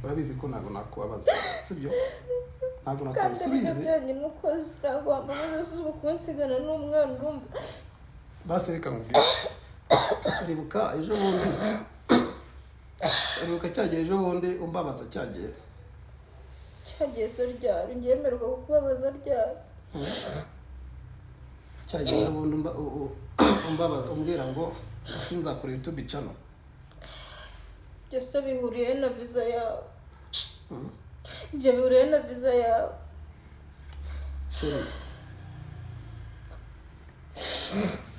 urabizi ko ntago nakubabaza sibyo ntago nakwisubize kandi byanye mukozi ntago wambabaza suzuko kunsigana n'umwana urumva basi reka nkubwire ribuka ejo bundi ribuka cyagiye ejo bundi umbabaza cyagiye se ryari ngemerwa kukubabaza ryari cyagiye ejo bundi umbabaza umbwira ngo sinzakora YouTube channel byose bihuriye na visa yawe ibyo bihuriye na visa yawe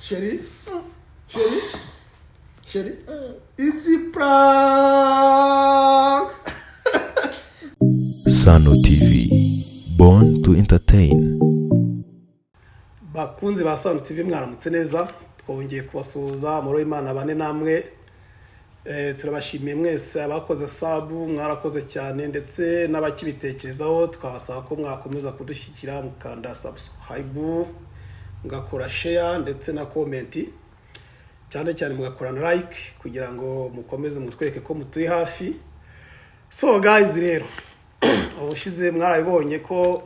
Chérie, it's a prank. Sano TV, born to entertain. Bakunzi ba Sano TV mwaramutse neza, twongeye kubasuhuza muri Imana bane namwe. Turabashimiye mwese abakoze sabu mwarakoze cyane ndetse n'abakibitekerezaho twabasaba ko mwakomeza kudushyikira mukanda subscribe mugakora share ndetse na comment cyane cyane mugakora na like kugira ngo mukomeze mutweke ko mutuye hafi. So guys, rero ubushize mwarabibonye ko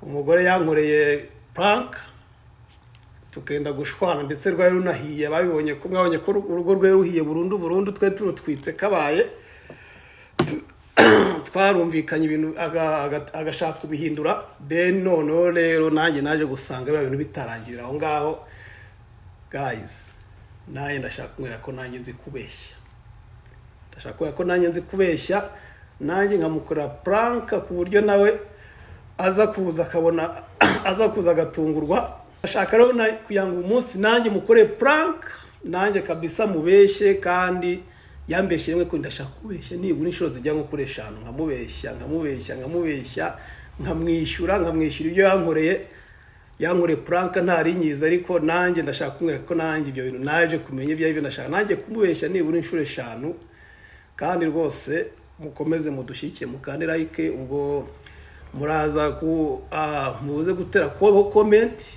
umugore yankoreye prank tukenda gushwana ndetse rwaye runahiye babibonye ko mwabonye ko urugo rwe ruhiye burundu twe turutwitse kabaye twarumvikanye ibintu agashaka kubihindura then none rero nanjye naje gusanga ibintu bitarangirira aho ngaho. Guys, naye ndashaka kumwera ko nanjye nzi kubeshya nanjye nkamukora prank ku buryo nawe aza kuza agatungurwa. Ndashaka rero kugira ngo umunsi nanjye mukore prank nanjye kabisa mubeshye kandi yambeshye rimwe ko ndashaka kubeshya nibura inshuro zijya nko kuri 5 nkamubeshya nkamwishyura ibyo yankoreye prank ntari nyiza ariko nanjye ndashaka kumwereka ko nanjye ibyo bintu naje kumenya ibyo aribyo. Ndashaka nanjye kumubeshya nibura inshuro 5 kandi rwose mukomeze mudushyikire mukande like ubwo muraza muze gutera comment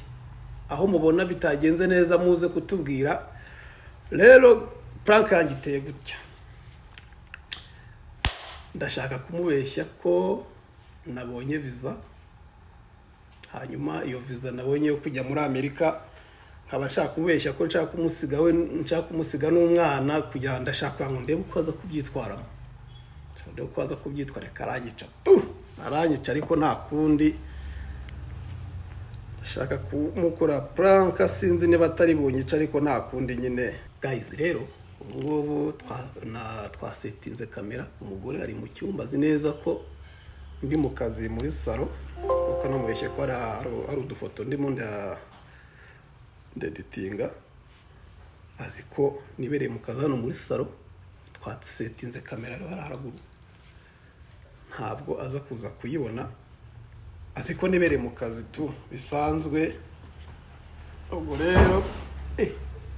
aho mubona bitagenze neza muze kutubwira. Rero prank yanjye iteye gutya, ndashaka kumubeshya ko nabonye visa, hanyuma iyo visa nabonye yo kujya muri Amerika nkaba nshaka kumubeshya ko nshaka kumusiga n'umwana kugira ndashaka ngo ndebe uko aza kubyitwaramo. Ndebe uko aza kubyitwara aranyica ariko nta kundi shaka kumukora prank sinzi niba atari bunyica ariko nta kundi nyine. Guys, rero ubu twasetinze kamera, umugore ari mu cyumba azi neza ko ndi mu kazi muri salo kuko namubeshye ko ari udufoto ndimo ndeditinga, azi ko nibereye mu kazi hano muri salo twasetinze kamera haraguru ntabwo aza kuza kuyibona, azi ko nibereye mu kazi tu bisanzwe. Ubwo rero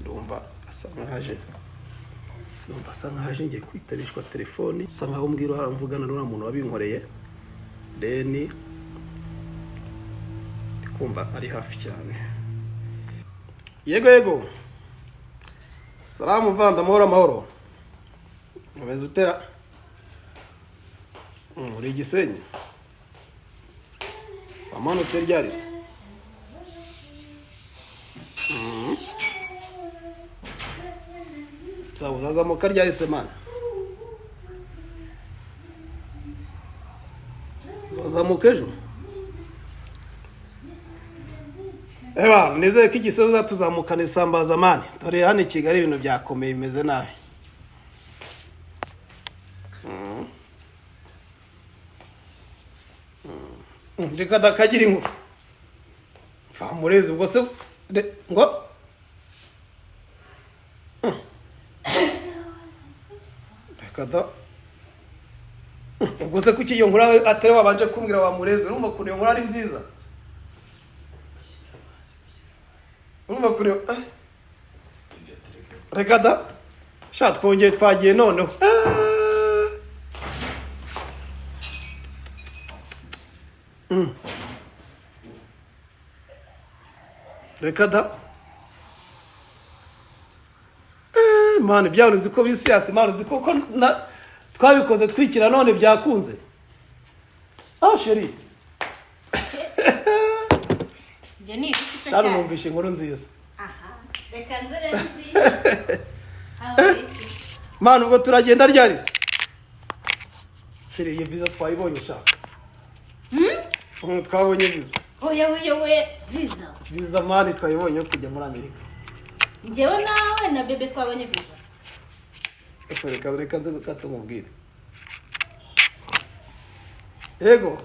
ndumva asa nkaje ngiye kwitabishwa telefoni, asa nkaho mbwira mvugana n'uriya muntu wabinkoreye then kumva ari hafi cyane. Yego salamu vanda amahoro umeze utera uri Gisenyi wamanutse ryari se? Uzazamuka ryari se mana? Uzazamuka ejo? Nizeye ko Igisenyi uzatuzamukana isambaza mani, dore hano i Kigali ibintu byakomeye bimeze nabi. Ndeka dakagira inkuru famureze ubwo se ngo rekada ubwo se kuki iyo nkuru atari wabanje kumbwira wamureze? Urumva ko iyo nkuru ari nziza? Urumva ko rekada sha twongeye twagiye noneho rekada mani byaruzi ko bisi yasi mani uzi ko twabikoze twikira none byakunze. Sheri njye ni iki se cyane cyane numvishe inkuru nziza. aha reka nzere nzi aho iki Mana ubwo turagenda ryarize. Sheri iyi visa twayibonye sha. Twabonye visa. oya visa Visa mani twayibonye yo kujya muri Amerika. njyewe nawe na bebe twabonye visa Ese reka nze gukatumubwire. Yego.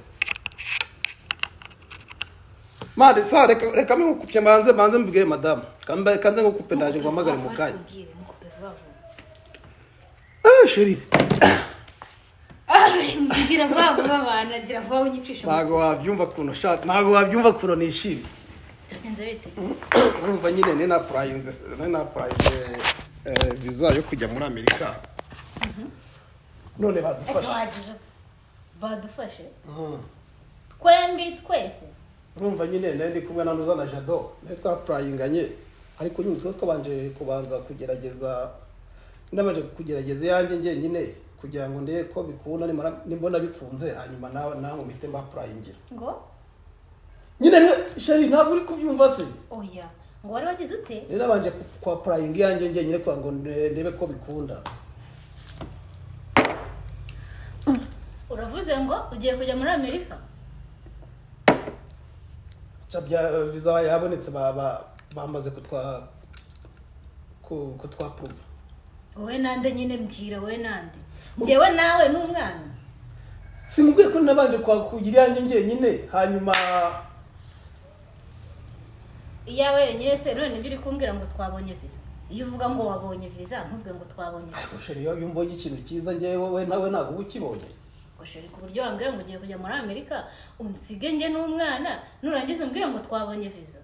Madi sa reka mukupye manze mbigire madam. Kanze ngukupe ndaje ngwamagare mu kanya. Sheri. ngira vuba bana ngira vuba unyicisha Ntago wabyumva kuno shaka. Ntago wabyumva kuno nishimye. byagenze bite Urumva nyine ni na visa yo kujya muri Amerika. None ese badufashe. wagize badufashe twembi twese Urumva nyine ndi kumwe na Nuza na Jado. Ne twapurayinganye. Ariko nyine twabanje kubanza kugerageza ndamaje kugerageza yanjye nge nyine kugira ngo ndebe ko bikunda nimbona bifunze hanyuma nawe mpite mbapurayingira. ngo Nyine Sheri ntabwo uri kubyumva se. oya ngo wari wagize ute Rero nabanje kwa purayingi yanjye nge nyine kwa ngo ndebe ko bikunda. uravuze ngo ugiye kujya muri Amerika Chabya visa yabonetse bamaze kutwaprove. wowe nande nyine mbwira wowe nande njyewe nawe n'umwana Simubwiye ko nabanje kugira yanjye nge nyine hanyuma iyawe nyine se none biri kumbwira ngo twabonye visa iyo uvuga ngo wabonye visa ntuvuge ngo twabonye visa Sheri iyo mbonye ikintu cyiza ngewe wowe nawe ntabwo ukibonye. Sheri ku buryo wambwira ngo ugiye kujya muri Amerika unsige nge n'umwana nurangiza umbwira ngo twabonye visa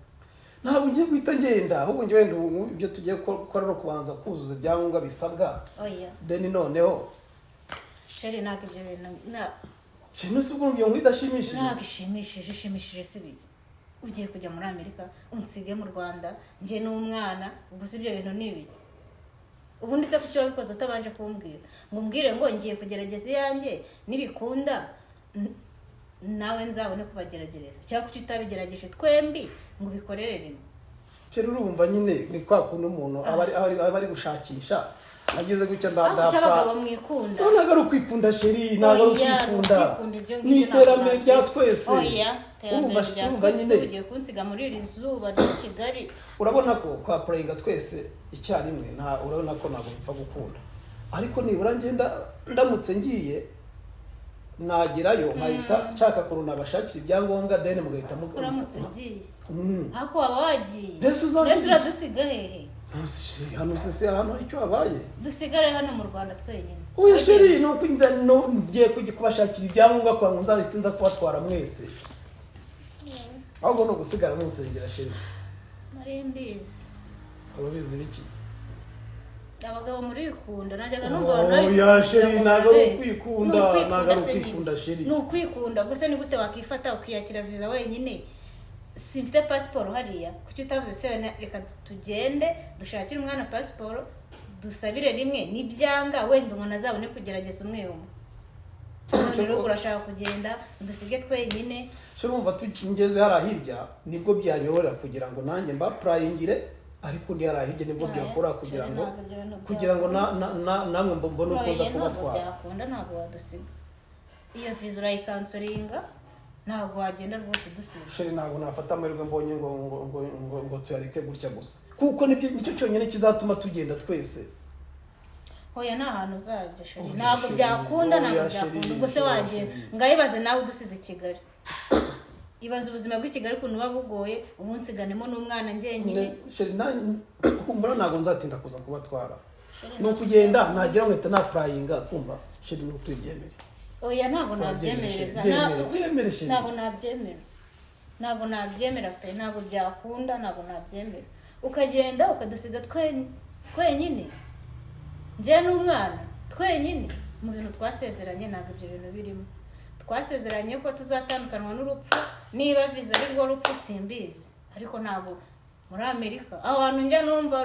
Ntabwo ngiye guhita ngenda ahubwo ngiye wenda ibyo tugiye gukora no kubanza kuzuza ibyangombwa bisabwa. oya Then noneho Sheri ntabwo ibyo bintu Sheri si ubwo ngo idashimishije. ntabwo ishimishije si biki ugiye kujya muri Amerika unsige mu Rwanda nge n'umwana gusa ibyo bintu ni ibiki ubundi se kuki wabikoze utabanje kumbwira ngo umbwire ngo ngiye kugerageza iyanjye nibikunda nawe nzabone kubageragereza cyangwa kuki utabigerageje twembi ngo ubikorere rimwe Sheri urumva nyine ni kwa kundi umuntu aba ari gushakisha ageze gutya aho cy'abagabo mwikunda ntabwo ari ukwikunda Sheri ntabwo ari ukwikunda ni iterambere rya twese. oya iterambere rya twese ugiye kunsiga muri iri zuba rya Kigali urabona ko kwa purayinga twese icyarimwe urabona ko ntabwo bipfa gukunda ariko nibura ngenda ndamutse ngiye nagerayo nkahita nshaka kuruna nabashakira ibyangombwa deni mugahita uramutse ugiye ariko waba wagiye Mbese uradusiga hehe hano se hano icyo habaye dusigare hano mu Rwanda twenyine oya Sheri nuko ngiye kujya kubashakira ibyangombwa kwa ngo nzahita nza kubatwara mwese ahubwo no gusigara musengera Sheri nari mbizi ababizi biki abagabo muri kwikunda najyaga numva abantu oya Sheri ntabwo ari ukwikunda Sheri ni ukwikunda gusa ni gute wakifata ukiyakira visa wenyine simfite pasiporo hariya kuki utavuze se reka tugende dushakire umwana pasiporo dusabire rimwe nibyanga wenda umuntu azabone kugerageza umwe rero urashaka kugenda dusige twenyine Sheri umva tugeze hara hirya nibwo byanyoborera kugira ngo nanjye mbapurayingire ariko ndi hara hirya nibwo byakora kugira ngo namwe mbone uko nza kubatwara byakunda ntabwo wadusiga iyo visa urayikansoringa ntabwo wagenda rwose dusize Sheri ntabwo nafata amahirwe mbonye ngo tuyareke gutya gusa kuko nicyo cyonyine kizatuma tugenda twese. Hoya nta hantu uzajya Sheri ntabwo byakunda ubwo se wagenda ngayibaze nawe udusize Kigali ibaze ubuzima bw'i Kigali ukuntu buba bugoye ubunsiganemo n'umwana njyenyine Sheri kumbura ntabwo nzatinda kuza kubatwara ni ukugenda nagera nkahita napurayinga kumva Sheri ni ukwibyemere. Oya ntabwo nabyemerera ntabwo nabyemera pe ntabwo byakunda ntabwo nabyemera ukagenda ukadusiga twenyine njye n'umwana twenyine mu bintu twasezeranye ntabwo ibyo bintu birimo twasezeranye ko tuzatandukanwa n'urupfu niba visa ari rwo rupfu simbizi ariko ntabwo muri Amerika aho hantu njya numva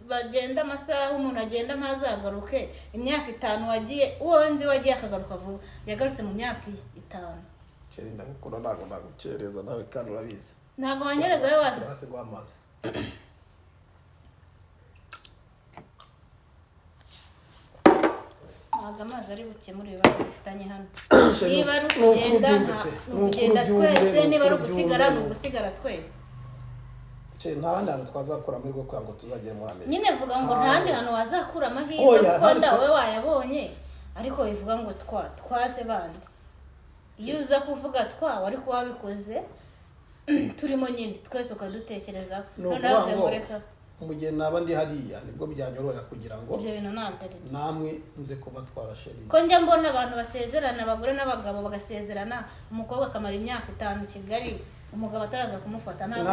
bagenda amasaha umuntu agenda ntazagaruke imyaka 5 wagiye uwo nzi wagiye akagaruka vuba yagarutse mu myaka 5 Sheri ndagukunda ntabwo nagukereza nawe kandi urabizi ntabwo wanyereza we waza base gwa amazi ntabwo amazi ari bukemura ibibazo dufitanye hano niba ari ukugenda twese niba ari ugusigara ni ugusigara twese nta handi hantu twazakura amahirwe kugira ngo tuzagere muri Amerika nyine vuga ngo nta handi hantu wazakura amahirwe kuko ndawe wayabonye ariko bivuga ngo twaze bandi iyo uza kuvuga wari kuba wabikoze turimo nyine twese ukadutekerezaho noneho uzengureka mu gihe naba ndi hariya nibwo byanyorohera kugira ngo ibyo bintu ntabwo ari namwe nze kuba twarasheri ko njya mbona abantu basezerana abagore n'abagabo bagasezerana umukobwa akamara imyaka 5 i Kigali umugabo ataraza kumufata ntabwo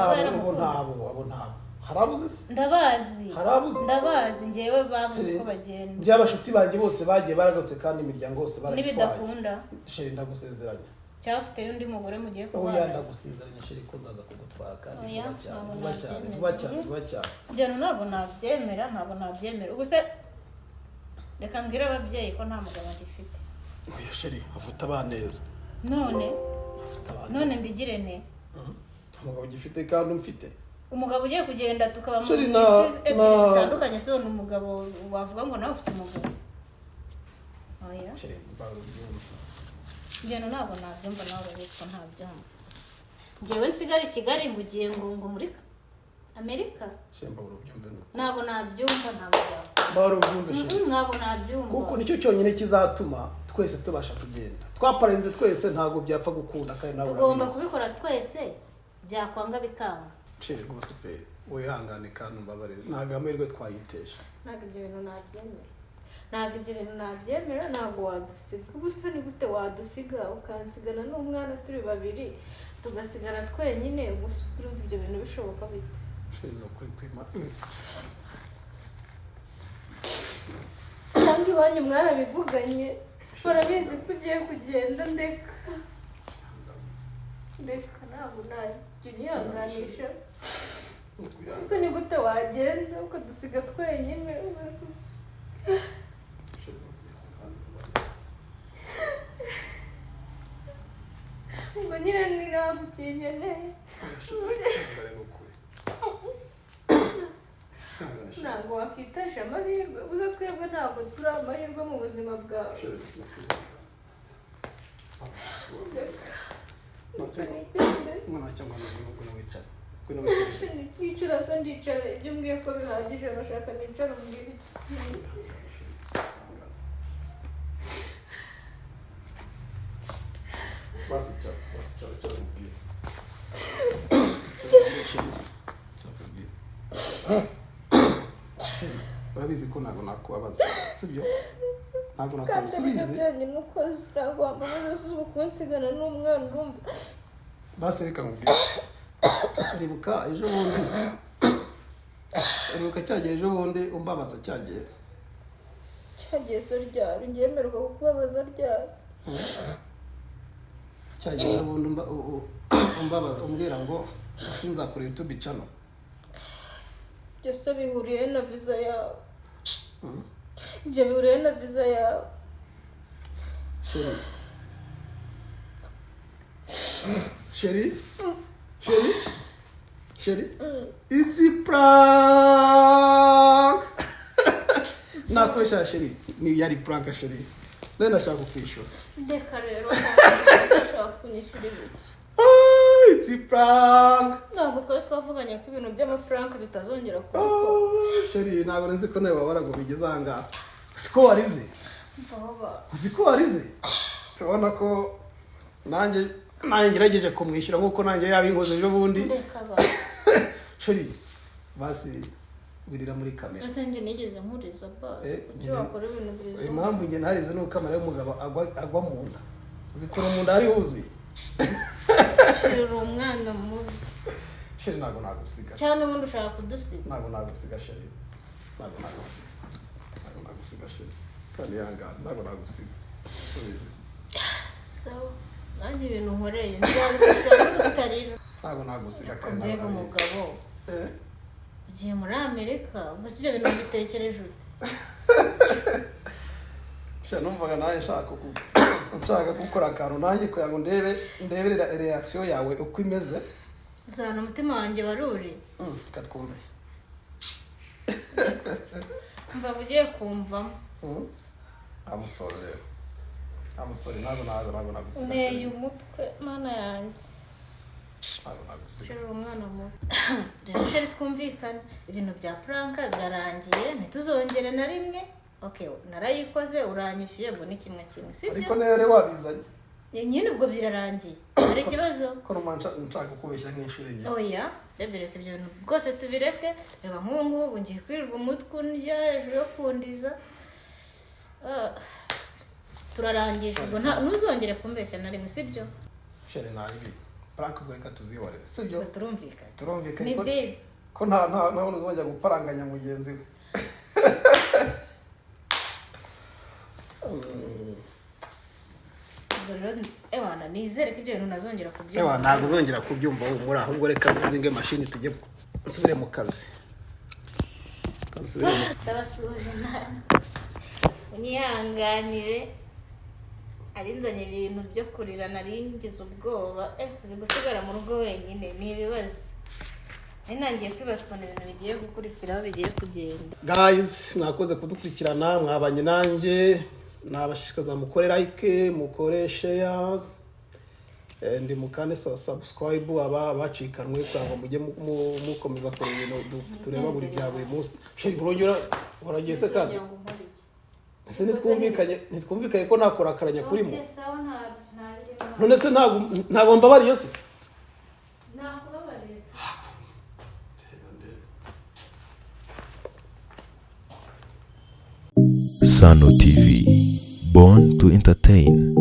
harabuze ndabazi ngewe babuze ko bagenda by'abashuti banjye bose bagiye baragatse kandi imiryango yose barayitwaye nibidakunda sheri ndagusezeranya cyafite undi mugore mugiye kubana oya ndagusezeranya sheri ko nzaza kugutwara kandi vuba cyane byano ntabwo nabyemera ubuse reka mbwira ababyeyi ko nta mugabo agifite oya sheri avuta abaneza none mbigire ne umugabo gifite kandi umfite umugabo ugiye kugenda tukaba mu isi ebyiri zitandukanye so ni umugabo wavuga ngo nawe ufite umugabo oya sheri barubyumva njyana ntabwo nabyumva nawe urabizi ko ntabyumva njyewe nsigara i Kigali ngo ugiye ngo muri Amerika shemba urubyumve ntabwo nabyumva ntabwo nabyumva kuko nicyo cyonyine kizatuma twese tubasha kugenda twaparenze twese ntabwo byapfa gukunda kandi nawe tugomba kubikora twese byakwanga bikanga sheri rwose pe wihangane kandi umbabarire ntabwo amahirwe twayitesha ntabwo ibyo bintu nabyemera ntabwo wadusiga ubusa ni gute wadusiga ukansigana n'umwana turi babiri tugasigara twenyine gusa urumva ibyo bintu bishoboka bite sheri no kwima cyangwa iwanyu mwarabivuganye barabizi ko ugiye kugenda ndeka ntabwo najya unyihanganisha ese ni gute wagenda ukadusiga twenyine ubuse ubwo nyine ntabwo ukinkeneye ntabwo wakitesha amahirwe uza twebwe ntabwo turi amahirwe mu buzima bwawe nicara se ndicara ibyo umbwiye ko bihagije urashaka nicara umbwira urabizi ko ntabwo nakubabaza sibyo ntabwo nakubaza kandi ibyo mukozi ntabwo wamamaza uzi kunsigana n'umwana urumva basi reka nkubwire uribuka ejo bundi cyagiye ejo bundi umbabaza cyagiye se ryari ngemerwa kukubabaza ryari cyagiye ejo bundi umbabaza umbwira ngo sinzakora YouTube channel byose bihuriye na visa yawe ibyo bihuriye na visa yawe Sheri it's a prank nakoresha sheri ni yari prank sheri nenda nashaka kukwishyura ndeka rero nashaka kunyishyura ibiki it's a prank ntabwo twari twavuganye ko ibintu by'amaprank tutazongera kubikora sheri ntabwo nzi ko nawe wabara ngo bigeze aha ngaha siko warize uziko warize tubona ko nanjye ngerageje kumwishyura nk'uko nanjye yabinkoze ejo bundi sheri basi wirira muri kamera ese njye nigeze nkuriza basi icyo wakora ibintu byiza impamvu njye ntarize nuko kamera y'umugabo agwa mu nda zikora mu nda hari huzuye sheri umwana mubi sheri ntabwo nagusiga cyane ubundi ushaka kudusiga ntabwo nagusiga sheri ntabwo nagusiga sheri kandi yangana ntabwo nagusiga sawa nanjye ibintu nkoreye nzabishobora gutarira ntabwo nagusiga kandi mbega umugabo ugiye muri amerika ubwo si ibyo bintu mbitekereje ute? numvaga nawe nshaka gukora akantu nanjye kugira ngo ndebe reaction yawe uko imeze. uzana umutima wanjye waruri katwumve mva ugiye kumvamo. amusore ntabwo nagusiga. nteye umutwe mana yanjye. sheri umwana muto. rero sheri twumvikane ibintu bya pranka birarangiye ntituzongere na rimwe. Okay, narayikoze uranyishyuye ubwo ni kimwe sibyo? ariko nere wabizanye nyine ubwo birarangiye. hari ikibazo ko nshaka kubeshya nk'inshuro enye. oya bireke ibyo bintu rwose tubireke. reba nk'ubu ngubu ngiye kwirirwa umutwe undya hejuru yo kundiza. turarangije ubwo ntuzongere kumbeshya na rimwe sibyo? sheri ntabi prank ubwo reka tuzihorere sibyo? turumvikanye ni deal ko nta uzongera guparanganya mugenzi we. ewana nizere ko ibyo bintu nazongera kubyumva. ntabwo uzongera kubyumva muri ahubwo reka nzinge mashini tujye nsubire mu kazi. ndabasuhuje unyihanganire ari nzanye ibintu byo kurira naringize ubwoba zigusigara mu rugo wenyine ni ibibazo. nangiye kwibazwa ibintu bigiye gukurikiraho bigiye kugenda. Guys, mwakoze kudukurikirana mwabanye nanjye nabashishikaza mukore like mukore shares ndi mukane subscribe abacikanwe kugira ngo mujye mukomeza kora ibintu tureba buri bya buri munsi. Sheri burongera baragiye se kandi ese nitwumvikanye ko nakora akaranya kuri mu none se ntabwo mbabariye se. Sano TV, born to entertain.